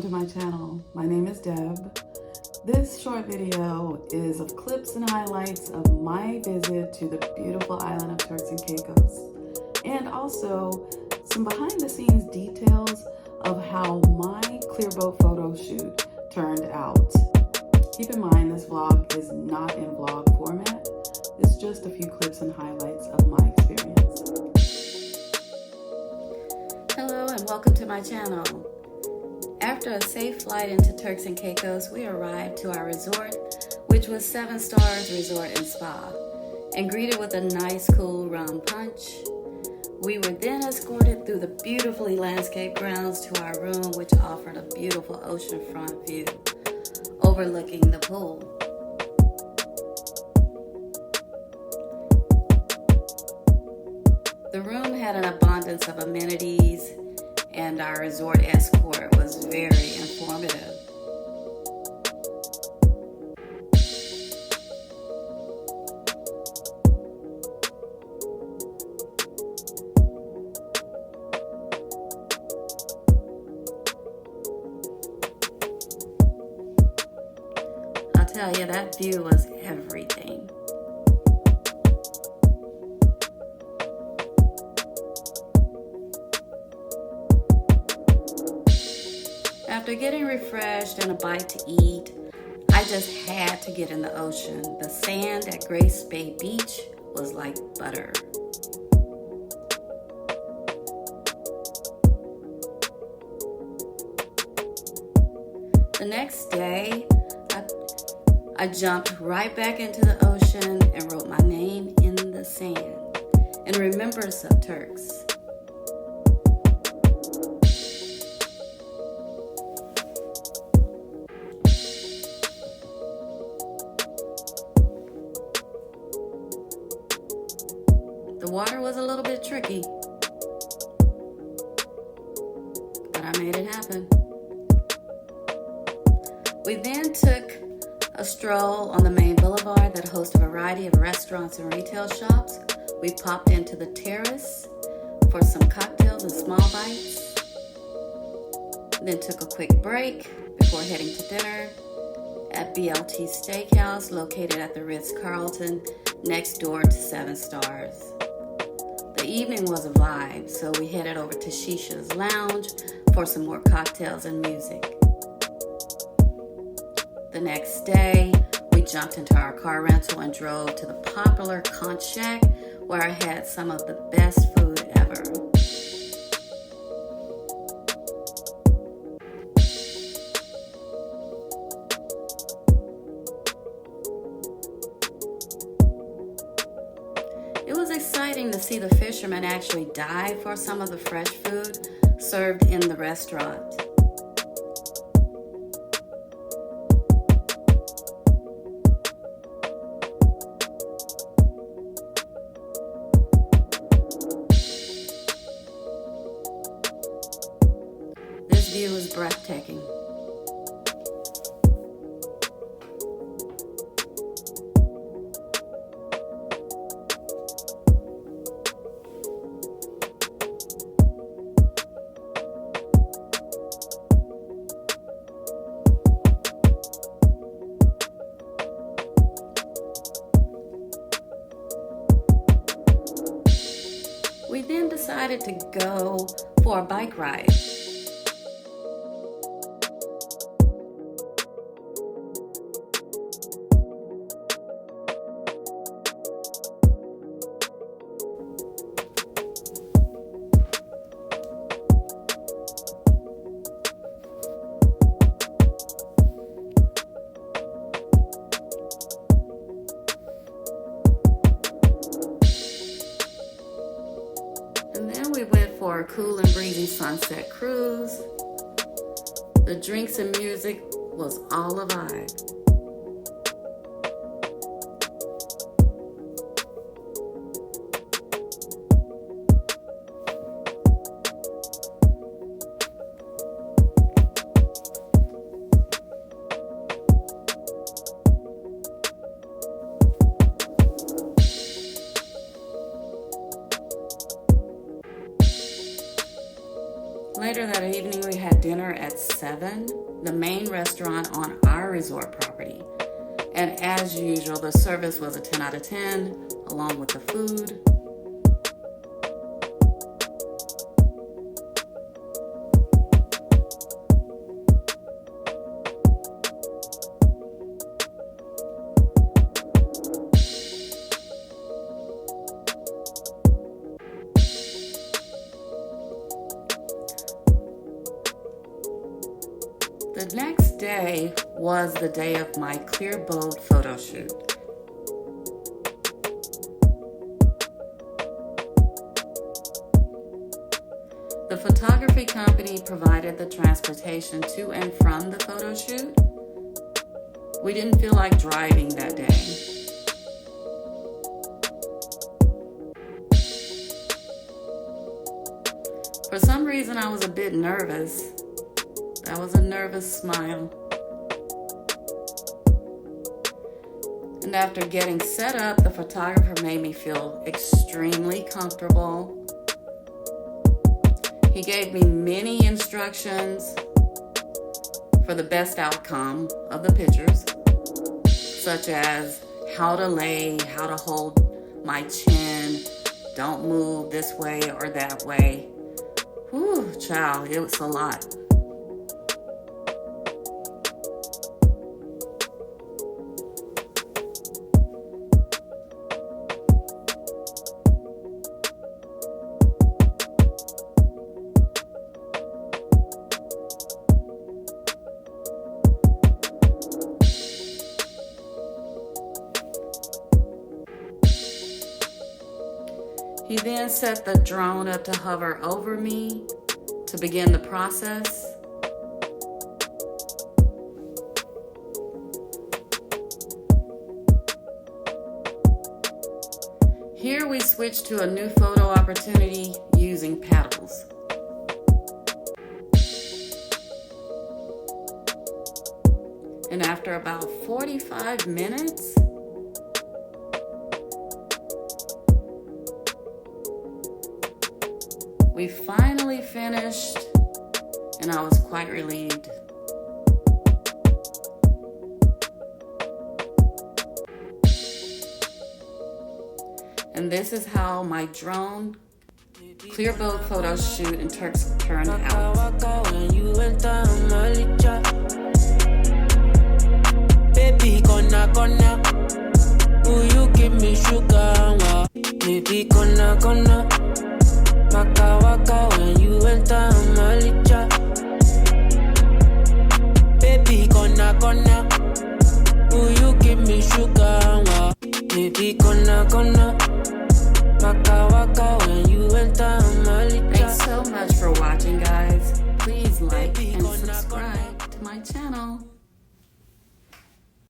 welcome to my channel. My name is Deb. This short video is of clips and highlights of my visit to the beautiful island of Turks and Caicos, and also some behind the scenes details of how my clearboat photo shoot turned out. Keep in mind this vlog is not in vlog format. It's just a few clips and highlights of my experience. Hello and welcome to my channel. After a safe flight into Turks and Caicos, we arrived to our resort, which was 7 Stars Resort and Spa, and greeted with a nice cool rum punch. We were then escorted through the beautifully landscaped grounds to our room, which offered a beautiful oceanfront view overlooking the pool. The room had an abundance of amenities, and our resort escort was very informative. I'll tell you, that view was everything. After getting refreshed and a bite to eat, I just had to get in the ocean. The sand at Grace Bay Beach was like butter. The next day, I jumped right back into the ocean and wrote my name in the sand in remembrance of Turks. The water was a little bit tricky, but I made it happen. We then took a stroll on the main boulevard that hosts a variety of restaurants and retail shops. We popped into the terrace for some cocktails and small bites, then took a quick break before heading to dinner at BLT Steakhouse, located at the Ritz-Carlton next door to 7 Stars. The evening was a vibe, so we headed over to Shisha's Lounge for some more cocktails and music. The next day, we jumped into our car rental and drove to the popular Conch Shack, where I had some of the best food ever. It was exciting to see the fishermen actually dive for some of the fresh food served in the restaurant. This view is breathtaking. We then decided to go for a bike ride. We went for a cool and breezy sunset cruise. The drinks and music was all a vibe. Later that evening, we had dinner at 7, the main restaurant on our resort property. And as usual, the service was a 10 out of 10, along with the food. The next day was the day of my clear boat photo shoot. The photography company provided the transportation to and from the photo shoot. We didn't feel like driving that day. For some reason, I was a bit nervous. That was a nervous smile. And after getting set up, the photographer made me feel extremely comfortable. He gave me many instructions for the best outcome of the pictures, such as how to lay, how to hold my chin, don't move this way or that way. Whew, child, it was a lot. He then set the drone up to hover over me to begin the process. Here we switch to a new photo opportunity using paddles. And after about 45 minutes, we finally finished, and I was quite relieved. And this is how my drone clear boat photo shoot in Turks turned out. Baby, gonna, will you give me sugar? Baby, gonna. Waka waka when you enter Malicha. Baby, gonna, will you give me sugar? Baby, gonna, waka waka when you enter